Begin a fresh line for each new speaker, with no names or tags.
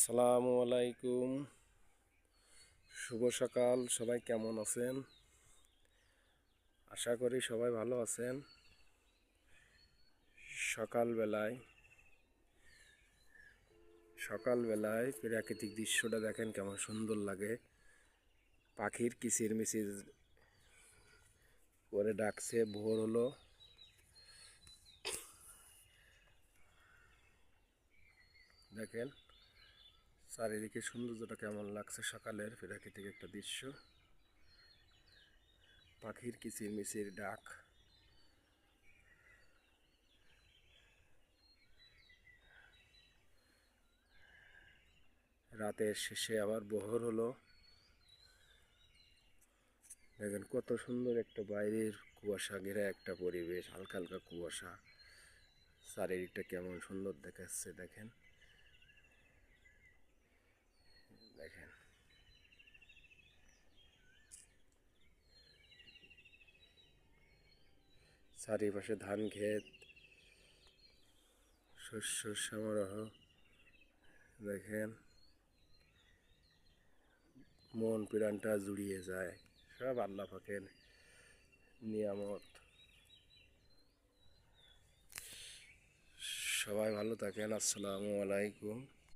আসসালামু আলাইকুম। শুভ সকাল। সবাই কেমন আছেন? আশা করি সবাই ভালো আছেন। সকালবেলায় সকালবেলায় প্রাকৃতিক দৃশ্যটা দেখেন কেমন সুন্দর লাগে। পাখির কিচিরমিচির করে ডাকছে, ভোর হলো। দেখেন চারিদিকে সৌন্দর্যটা কেমন লাগছে। সকালের প্রাকৃতিক একটা দৃশ্য, পাখির কিচিরমিচির ডাক। রাতের শেষে আবার ভোর হলো। দেখেন কত সুন্দর একটা বাইরের কুয়াশা ঘেরা একটা পরিবেশ, হালকা হালকা কুয়াশা। চারিদিকটা কেমন সুন্দর দেখাচ্ছে। দেখেন দেখেন চারিপাশে ধান ক্ষেত, শস্য সমারোহ। দেখেন মন প্রাণটা জুড়িয়ে যায়। সব আল্লাহ পাকের নিয়ামত। সবাই ভালো থাকেন। আসসালামু আলাইকুম।